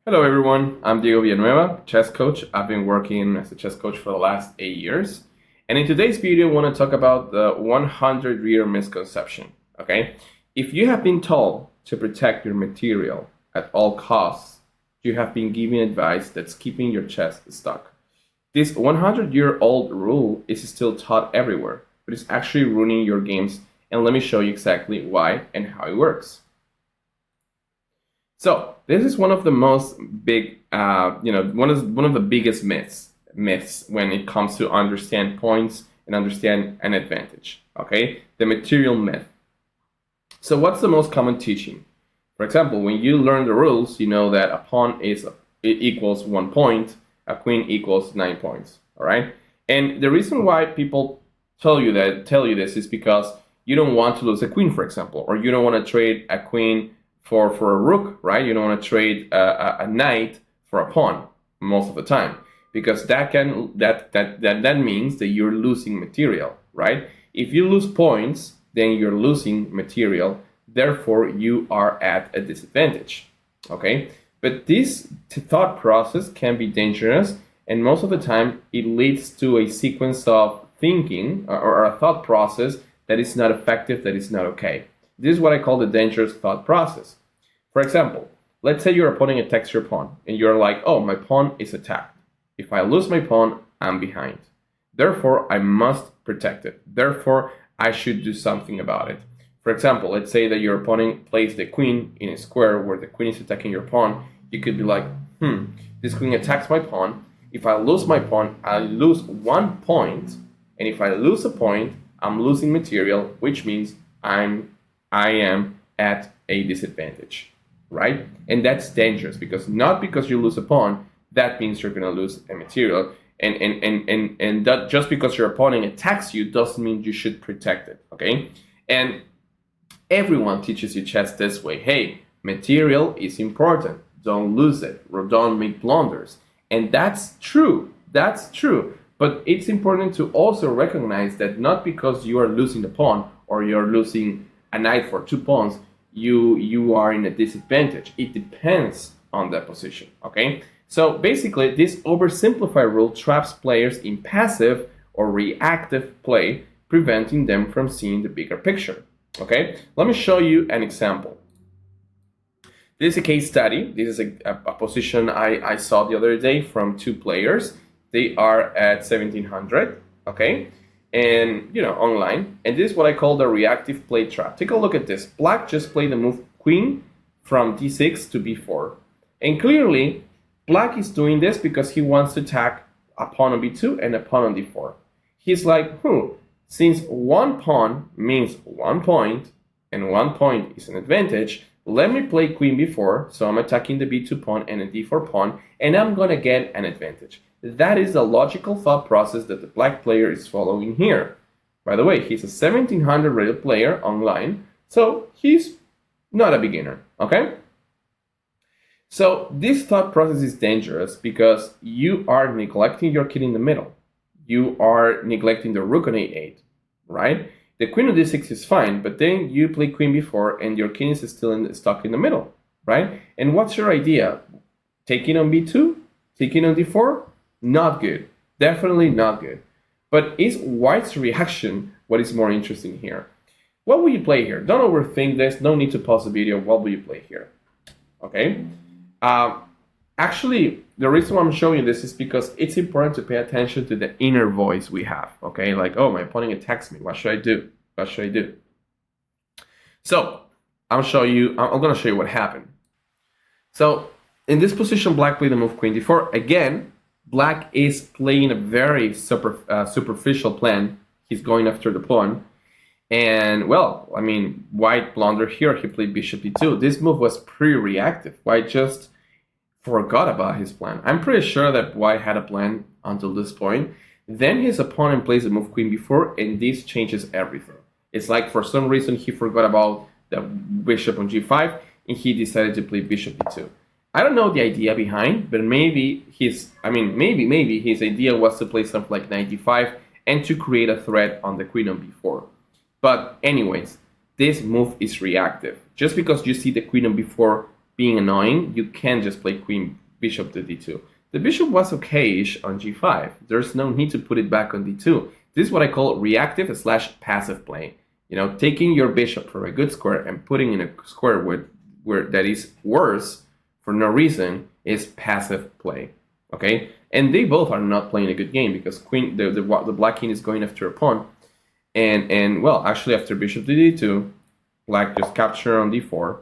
Hello everyone, I'm Diego Villanueva, chess coach. I've been working as a chess coach for the last 8 years. And in today's video, I want to talk about the 100-year misconception, okay? If you have been told to protect your material at all costs, you have been given advice that's keeping your chess stuck. This 100-year-old rule is still taught everywhere, but it's actually ruining your games, and let me show you exactly why and how it works. So this is one of the most big, one of the biggest myths when it comes to understand points and understand an advantage. Okay, the material myth. So what's the most common teaching? For example, when you learn the rules, you know that a pawn equals 1 point, a queen equals 9 points. All right, and the reason why people tell you this is because you don't want to lose a queen, for example, or you don't want to trade a queen for a rook, right? You don't want to trade a knight for a pawn most of the time, because that means that you're losing material, right? If you lose points, then you're losing material. Therefore, you are at a disadvantage. Okay, but this thought process can be dangerous, and most of the time it leads to a sequence of thinking or a thought process that is not effective, that is not okay. This is what I call the dangerous thought process. For example, let's say your opponent attacks your pawn, and you're like, oh, my pawn is attacked. If I lose my pawn, I'm behind. Therefore, I must protect it. Therefore, I should do something about it. For example, let's say that your opponent plays the queen in a square where the queen is attacking your pawn. You could be like, this queen attacks my pawn. If I lose my pawn, I lose 1 point. And if I lose a point, I'm losing material, which means I am at a disadvantage, right? And that's dangerous, because not because you lose a pawn, that means you're going to lose a material. And that just because your opponent attacks you doesn't mean you should protect it, okay? And everyone teaches you chess this way. Hey, material is important. Don't lose it, or don't make blunders. And that's true. That's true. But it's important to also recognize that not because you are losing the pawn or you're losing a knight for 2 pawns, you are in a disadvantage. It depends on that position, okay? So basically, this oversimplified rule traps players in passive or reactive play, preventing them from seeing the bigger picture, okay? Let me show you an example. This is a case study. This is a position I saw the other day from 2 players. They are at 1700, okay? And, online. And this is what I call the reactive play trap. Take a look at this. Black just played the move queen from d6 to b4. And clearly, Black is doing this because he wants to attack a pawn on b2 and a pawn on d4. He's like, since 1 pawn means 1 point, and 1 point is an advantage, let me play queen b4, so I'm attacking the b2 pawn and a d4 pawn, and I'm gonna get an advantage. That is the logical thought process that the black player is following here. By the way, he's a 1700 rated player online, so he's not a beginner, okay? So this thought process is dangerous because you are neglecting your king in the middle. You are neglecting the rook on a8, right? The queen on d6 is fine, but then you play queen b4 and your king is still stuck in the middle, right? And what's your idea? Taking on b2? Taking on d4? Not good. Definitely not good. But is White's reaction what is more interesting here? What will you play here? Don't overthink this. No need to pause the video. What will you play here? Okay? Actually, the reason why I'm showing you this is because it's important to pay attention to the inner voice we have. Okay? Like, oh, my opponent attacks me. What should I do? What should I do? So, I'm going to show you what happened. So, in this position, Black played the move queen d4. Again, Black is playing a very superficial plan. He's going after the pawn. And, well, I mean, White blundered here. He played bishop e2. This move was pretty reactive. White just forgot about his plan. I'm pretty sure that White had a plan until this point. Then his opponent plays the move queen b4, and this changes everything. It's like for some reason he forgot about the bishop on g5, and he decided to play bishop e2. I don't know the idea behind, but maybe his idea was to play something like knight d5 and to create a threat on the queen on b4. But anyways, this move is reactive. Just because you see the queen on b4 being annoying, you can just play queen bishop to d2. The bishop was okay-ish on g5. There's no need to put it back on d2. This is what I call reactive / passive play. You know, taking your bishop from a good square and putting in a square where that is worse for no reason is passive play. Okay, and they both are not playing a good game because the black king is going after a pawn, and well, actually after bishop to d2, black just captured on d4.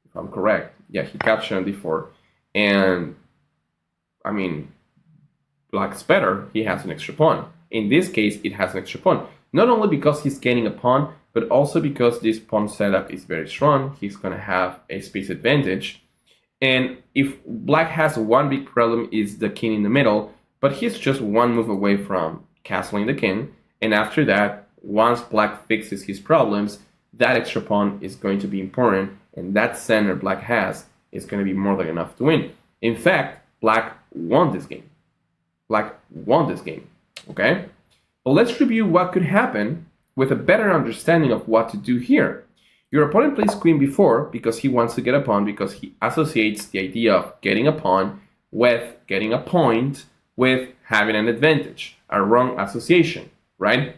If I'm correct, yeah, he captured on d4, and I mean, black's better. He has an extra pawn. In this case, it has an extra pawn. Not only because he's gaining a pawn, but also because this pawn setup is very strong. He's going to have a space advantage. And if black has one big problem is the king in the middle, but he's just one move away from castling the king. And after that, once black fixes his problems, that extra pawn is going to be important. And that center black has is going to be more than enough to win. In fact, black won this game. Black won this game. Okay? But let's review what could happen with a better understanding of what to do here. Your opponent plays queen b4 because he wants to get a pawn, because he associates the idea of getting a pawn with getting a point with having an advantage. A wrong association, right?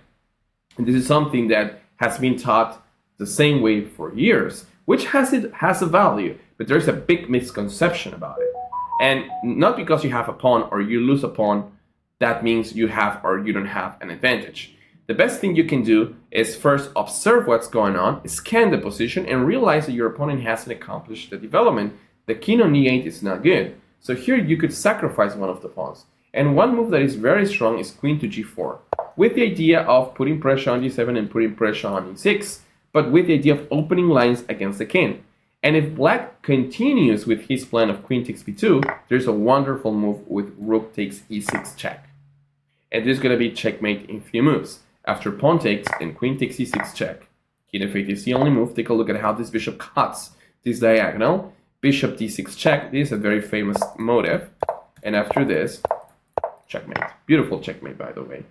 And this is something that has been taught the same way for years, which has a value, but there's a big misconception about it. And not because you have a pawn or you lose a pawn, that means you have or you don't have an advantage. The best thing you can do is first observe what's going on, scan the position, and realize that your opponent hasn't accomplished the development. The king on e8 is not good. So here you could sacrifice one of the pawns. And one move that is very strong is queen to g4, with the idea of putting pressure on g7 and putting pressure on e6, but with the idea of opening lines against the king. And if black continues with his plan of queen takes b2, there's a wonderful move with rook takes e6 check. And this is going to be checkmate in few moves. After pawn takes and queen takes e6 check. King f8 is the only move. Take a look at how this bishop cuts this diagonal. Bishop d6 check. This is a very famous motive. And after this, checkmate. Beautiful checkmate, by the way.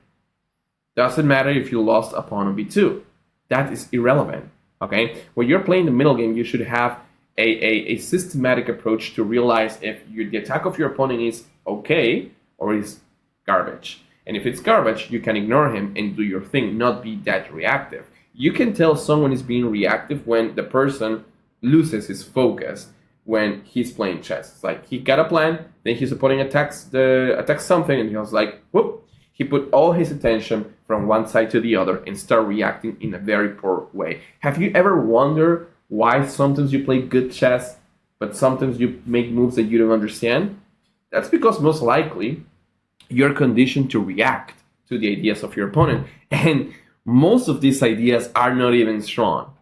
Doesn't matter if you lost a pawn on b2. That is irrelevant. Okay? When you're playing the middle game, you should have a systematic approach to realize if the attack of your opponent is okay or is garbage. And if it's garbage, you can ignore him and do your thing, not be that reactive. You can tell someone is being reactive when the person loses his focus when he's playing chess. It's like he got a plan, then his opponent attacks something, and he was like, whoop. He put all his attention from one side to the other and start reacting in a very poor way. Have you ever wondered why sometimes you play good chess, but sometimes you make moves that you don't understand? That's because most likely you're conditioned to react to the ideas of your opponent. And most of these ideas are not even strong,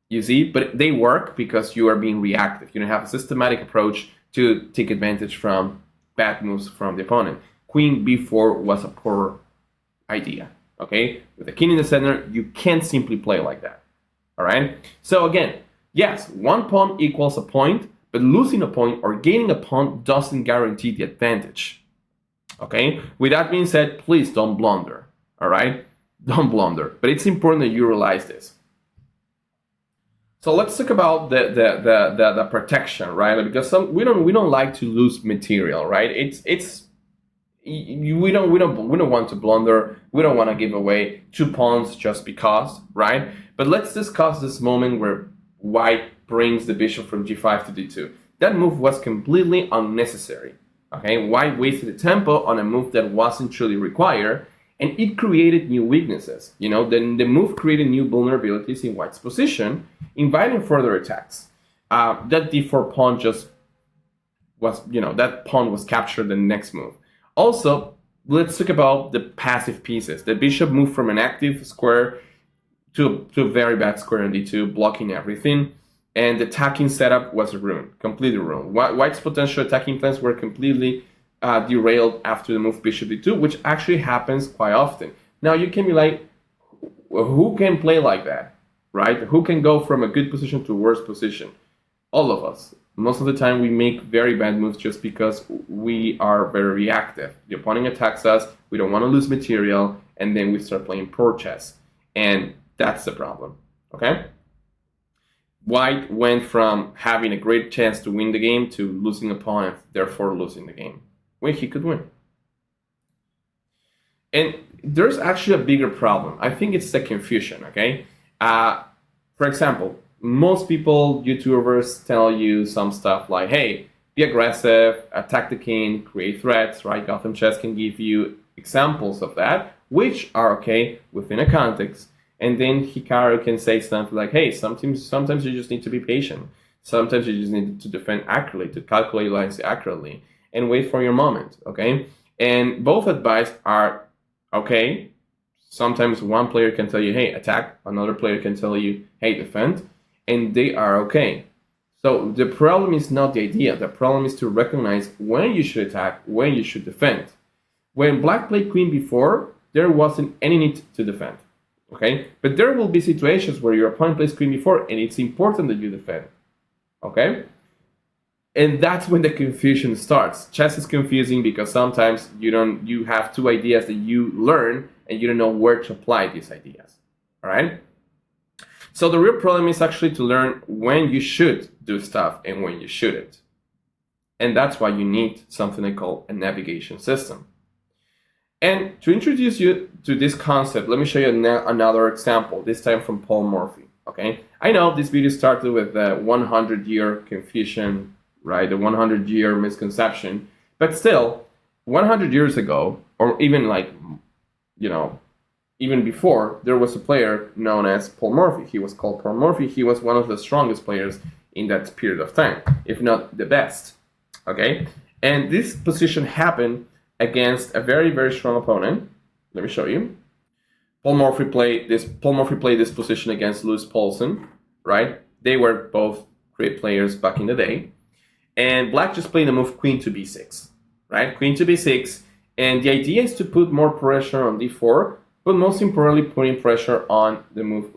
you see? But they work because you are being reactive. You don't have a systematic approach to take advantage from bad moves from the opponent. Queen b4 was a poor idea, okay? With the king in the center, you can't simply play like that, all right? So again, yes, one pawn equals a point, but losing a point or gaining a pawn doesn't guarantee the advantage. Okay, with that being said, please don't blunder. All right, don't blunder. But it's important that you realize this. So let's talk about the protection, right? Because we don't like to lose material, right? We don't want to blunder. We don't want to give away 2 pawns just because, right? But let's discuss this moment where white brings the bishop from g5 to d2. That move was completely unnecessary. Okay, white wasted the tempo on a move that wasn't truly required, and it created new weaknesses. You know, then the move created new vulnerabilities in white's position, inviting further attacks. That d4 pawn just was, that pawn was captured the next move. Also, let's talk about the passive pieces. The bishop moved from an active square to a very bad square in d2, blocking everything. And the attacking setup was ruined, completely ruined. White's potential attacking plans were completely derailed after the move bishop d2, which actually happens quite often. Now you can be like, who can play like that, right? Who can go from a good position to a worse position? All of us. Most of the time we make very bad moves just because we are very reactive. The opponent attacks us, we don't want to lose material, and then we start playing poor chess. And that's the problem, okay? White went from having a great chance to win the game to losing a pawn and therefore losing the game when he could win. And there's actually a bigger problem. I think it's the confusion, okay? For example, most people, YouTubers, tell you some stuff like, hey, be aggressive, attack the king, create threats, right? Gotham Chess can give you examples of that, which are okay within a context. And then Hikaru can say something like, hey, sometimes you just need to be patient. Sometimes you just need to defend accurately, to calculate lines accurately, and wait for your moment, okay? And both advice are okay. Sometimes one player can tell you, hey, attack. Another player can tell you, hey, defend. And they are okay. So the problem is not the idea. The problem is to recognize when you should attack, when you should defend. When Black played Queen before, there wasn't any need to defend. Okay? But there will be situations where your opponent plays Queen before, and it's important that you defend. Okay? And that's when the confusion starts. Chess is confusing because sometimes you have two ideas that you learn and you don't know where to apply these ideas. All right? So the real problem is actually to learn when you should do stuff and when you shouldn't. And that's why you need something I call a navigation system. And to introduce you to this concept, let me show you another example, this time from Paul Morphy. Okay? I know this video started with the 100-year confusion, right? The 100-year misconception. But still, 100 years ago, or even even before, there was a player known as Paul Morphy. He was called Paul Morphy. He was one of the strongest players in that period of time, if not the best. Okay? And this position happened against a very, very strong opponent. Let me show you. Paul Morphy played this position against Louis Paulsen, right? They were both great players back in the day. And Black just played the move Queen to B6, right? Queen to B6. And the idea is to put more pressure on D4, but most importantly, putting pressure on the move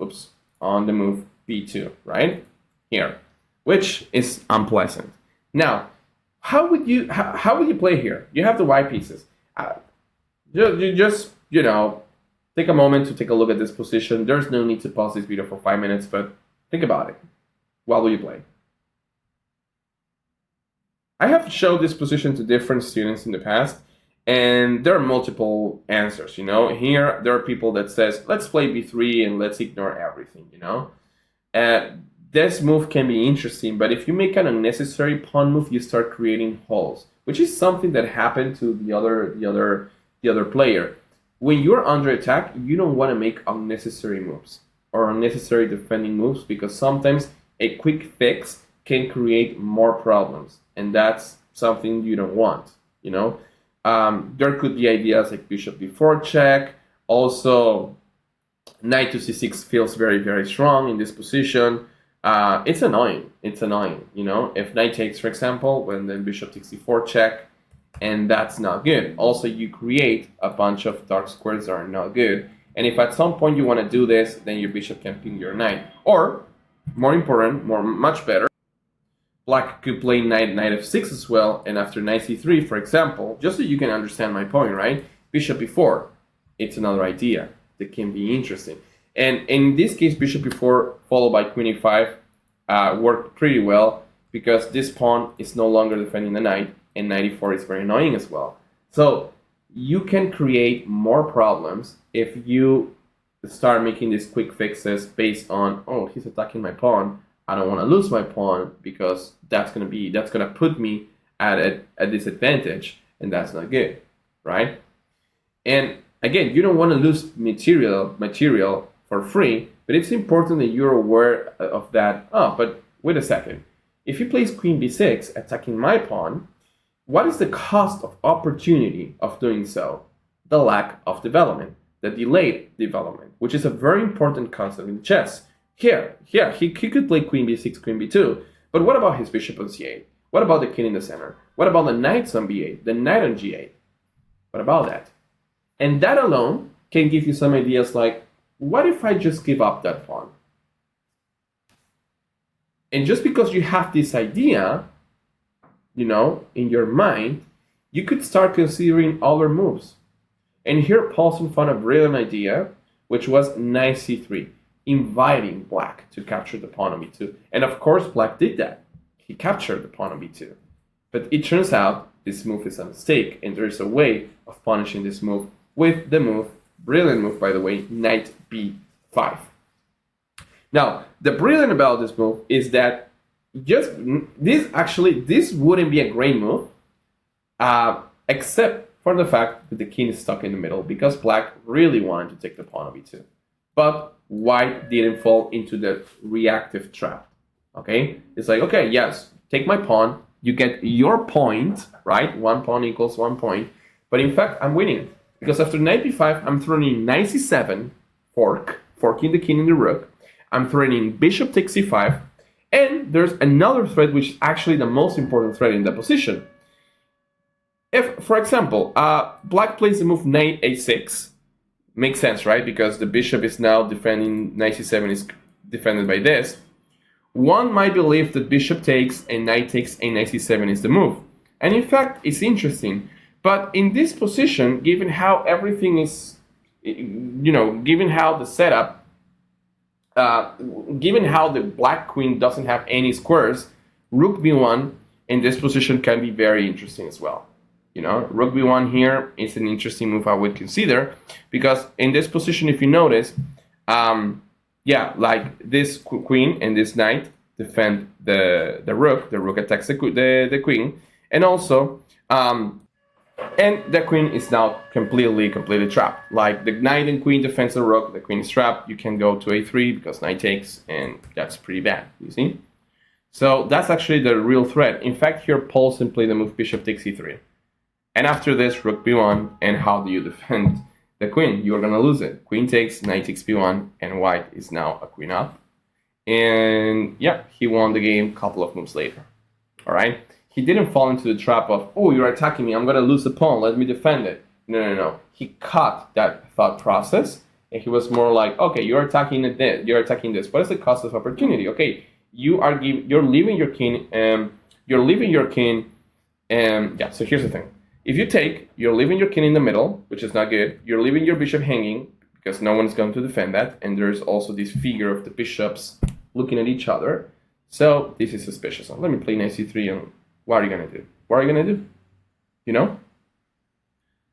B2, right? Here, which is unpleasant. Now, how would you play here? You have the white pieces. You just take a moment to take a look at this position. There's no need to pause this video for 5 minutes, but think about it. What will you play? I have showed this position to different students in the past, and there are multiple answers. Here there are people that says, let's play B3 and let's ignore everything. This move can be interesting, but if you make an unnecessary pawn move, you start creating holes, which is something that happened to the other player. When you're under attack, you don't want to make unnecessary moves or unnecessary defending moves, because sometimes a quick fix can create more problems, and that's something you don't want. There could be ideas like bishop b4 check. Also, knight to c6 feels very, very strong in this position. It's annoying. If knight takes, for example, when then bishop takes c4 check, and that's not good. Also, you create a bunch of dark squares that are not good. And if at some point you want to do this, then your bishop can ping your knight. Or, more important, much better, Black could play knight f6 as well, and after knight c3, for example, just so you can understand my point, right? Bishop b4, it's another idea that can be interesting. And in this case, bishop b4 followed by queen e5 worked pretty well, because this pawn is no longer defending the knight, and knight e4 is very annoying as well. So you can create more problems if you start making these quick fixes based on, oh, he's attacking my pawn, I don't want to lose my pawn, because that's gonna put me at a disadvantage, and that's not good, right? And again, you don't want to lose material for free, but it's important that you're aware of that. Oh, but wait a second. If he plays queen b6, attacking my pawn, what is the cost of opportunity of doing so? The lack of development, the delayed development, which is a very important concept in chess. Here, he could play queen b6, queen b2, but what about his bishop on c8? What about the king in the center? What about the knights on b8, the knight on g8? What about that? And that alone can give you some ideas like, what if I just give up that pawn? And just because you have this idea, in your mind, you could start considering other moves. And here Paulsen found a brilliant idea, which was knight c3. inviting black to capture the pawn on b2. And of course, black did that. He captured the pawn on b2. But it turns out this move is a mistake, and there is a way of punishing this move with the move, brilliant move by the way, knight b5. Now, the brilliant about this move is that this wouldn't be a great move, except for the fact that the king is stuck in the middle, because black really wanted to take the pawn on b2. But white didn't fall into the reactive trap. Okay? It's like, okay, yes, take my pawn, you get your point, right? 1 pawn equals 1 point. But in fact, I'm winning, because after knight b5, I'm throwing knight c7, forking the king and the rook. I'm threatening bishop takes c5, and there's another threat which is actually the most important threat in the position. If, for example, black plays the move knight a6, makes sense, right? Because the bishop is now defending, knight c7 is defended by this. One might believe that bishop takes and knight takes and knight c7 is the move. And in fact, it's interesting. But in this position, given how everything is, given how the setup, given how the black queen doesn't have any squares, rook b1 in this position can be very interesting as well. Rook b1 here is an interesting move I would consider, because in this position, if you notice, like this queen and this knight defend the rook attacks the queen, and also, and the queen is now completely trapped. Like the knight and queen defends the rook, the queen is trapped, you can go to a3 because knight takes, and that's pretty bad, you see? So that's actually the real threat. In fact, here Paul simply the move bishop takes e3. And after this, rook b1, and how do you defend the queen? You're gonna lose it. Queen takes, knight takes b1, and white is now a queen up. And yeah, he won the game a couple of moves later, all right? He didn't fall into the trap of, oh, you're attacking me, I'm gonna lose the pawn, let me defend it. No. He cut that thought process, and he was more like, okay, you're attacking this. What is the cost of opportunity? Okay, you're leaving your king, yeah, so here's the thing. If you take, you're leaving your king in the middle, which is not good. You're leaving your bishop hanging, because no one's going to defend that, and there's also this figure of the bishops looking at each other. So this is suspicious. So let me play knight c3, and what are you going to do? What are you going to do?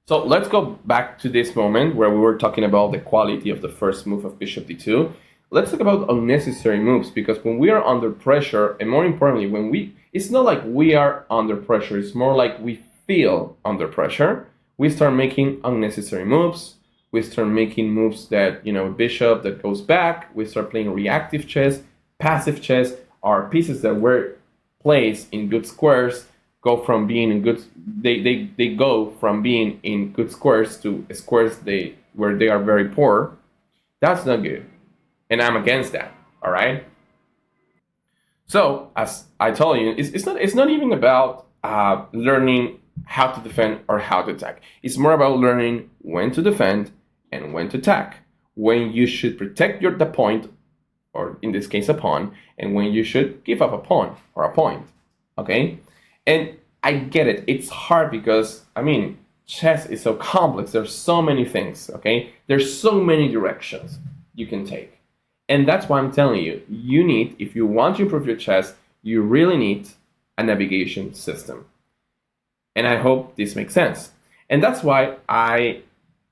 So let's go back to this moment where we were talking about the quality of the first move of bishop d2. Let's talk about unnecessary moves, because when we are under pressure, and more importantly, it's not like we are under pressure, it's more like we feel under pressure, we start making unnecessary moves. We start making moves that, bishop that goes back. We start playing reactive chess, passive chess. Our pieces that were placed in good squares go from being in good, they go from being in good squares to squares where they are very poor. That's not good, and I'm against that. All right. So as I told you, it's not even about learning how to defend or how to attack. It's more about learning when to defend and when to attack, when you should protect the point, or in this case a pawn, and when you should give up a pawn or a point. Okay? And I get it, it's hard because, chess is so complex, there's so many things, okay? There's so many directions you can take. And that's why I'm telling you, if you want to improve your chess, you really need a navigation system. And I hope this makes sense. And that's why I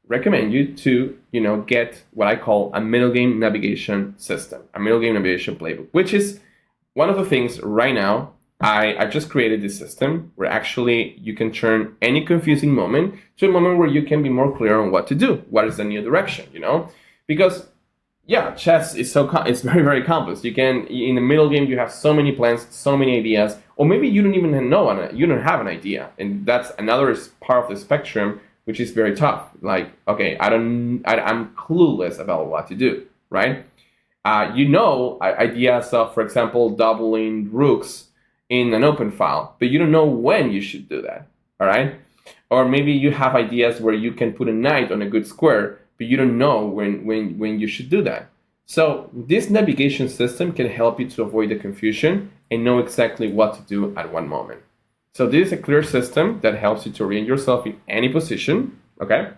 recommend you to, get what I call a middle game navigation system, a middle game navigation playbook, which is one of the things right now. I just created this system where actually you can turn any confusing moment to a moment where you can be more clear on what to do. What is the new direction, Because chess is it's very, very complex. You can, in the middle game, you have so many plans, so many ideas, or maybe you don't even you don't have an idea. And that's another part of the spectrum, which is very tough. Like, okay, I'm clueless about what to do, right? Ideas of, for example, doubling rooks in an open file, but you don't know when you should do that, all right? Or maybe you have ideas where you can put a knight on a good square, but you don't know when you should do that. So this navigation system can help you to avoid the confusion and know exactly what to do at one moment. So this is a clear system that helps you to orient yourself in any position, okay?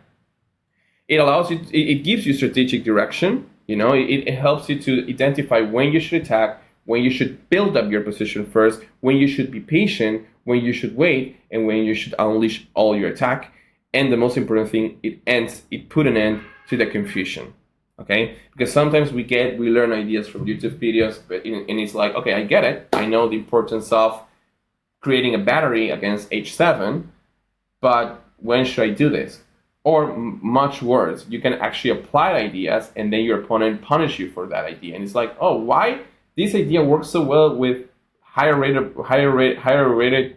It gives you strategic direction, It helps you to identify when you should attack, when you should build up your position first, when you should be patient, when you should wait, and when you should unleash all your attack. And the most important thing, it put an end to the confusion. Okay, because sometimes we learn ideas from YouTube videos, and it's like, okay, I get it. I know the importance of creating a battery against H7, but when should I do this? Or much worse, you can actually apply ideas, and then your opponent punish you for that idea. And it's like, oh, why this idea works so well with higher rated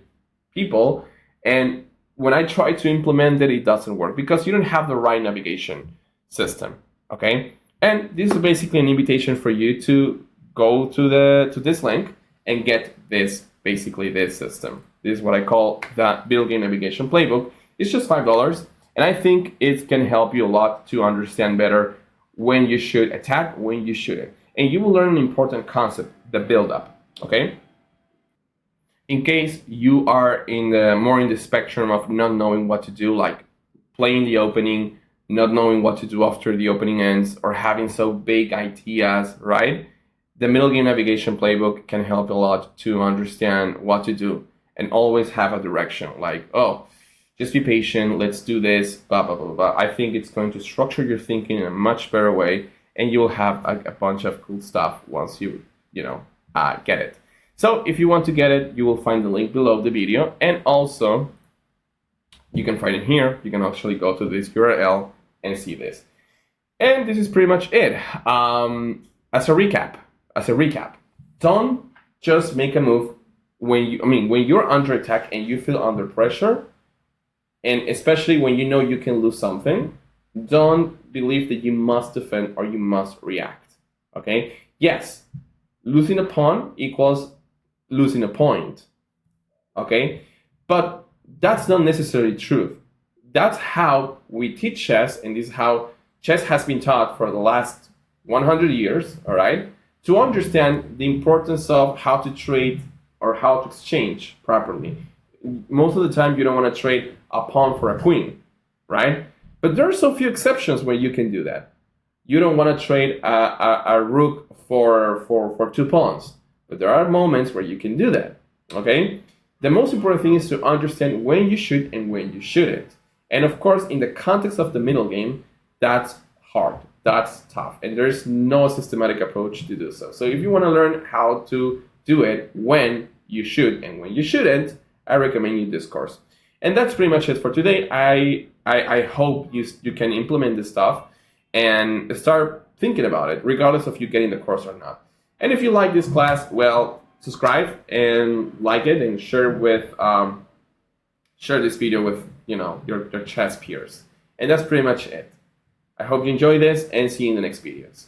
people, and when I try to implement it, it doesn't work because you don't have the right navigation system. Okay, and this is basically an invitation for you to go to this link and get this system. This is what I call the Middlegame navigation playbook. It's just $5, and I think it can help you a lot to understand better when you should attack, when you shouldn't, and you will learn an important concept: the build-up. Okay. In case you are more in the spectrum of not knowing what to do, like playing the opening, not knowing what to do after the opening ends, or having so big ideas, right? The Middlegame navigation playbook can help a lot to understand what to do and always have a direction. Like, oh, just be patient, let's do this, blah, blah, blah, blah. I think it's going to structure your thinking in a much better way, and you'll have a bunch of cool stuff once you get it. So if you want to get it, you will find the link below the video, and also you can find it here. You can actually go to this URL and see this. And this is pretty much it. As a recap, don't just make a move when you're under attack and you feel under pressure, and especially when you know you can lose something. Don't believe that you must defend or you must react. Okay? Yes, losing a pawn equals losing a point. Okay? But that's not necessarily truth. That's how we teach chess, and this is how chess has been taught for the last 100 years, all right? To understand the importance of how to trade or how to exchange properly. Most of the time, you don't want to trade a pawn for a queen, right? But there are so few exceptions where you can do that. You don't want to trade a rook for 2 pawns, but there are moments where you can do that, okay? The most important thing is to understand when you should and when you shouldn't. And of course, in the context of the middle game, that's hard, that's tough, and there's no systematic approach to do so. So if you want to learn how to do it when you should and when you shouldn't, I recommend you this course. And that's pretty much it for today. I hope you can implement this stuff and start thinking about it, regardless of you getting the course or not. And if you like this class, well, subscribe and like it, and share this video with your chess peers. And that's pretty much it. I hope you enjoy this, and see you in the next videos.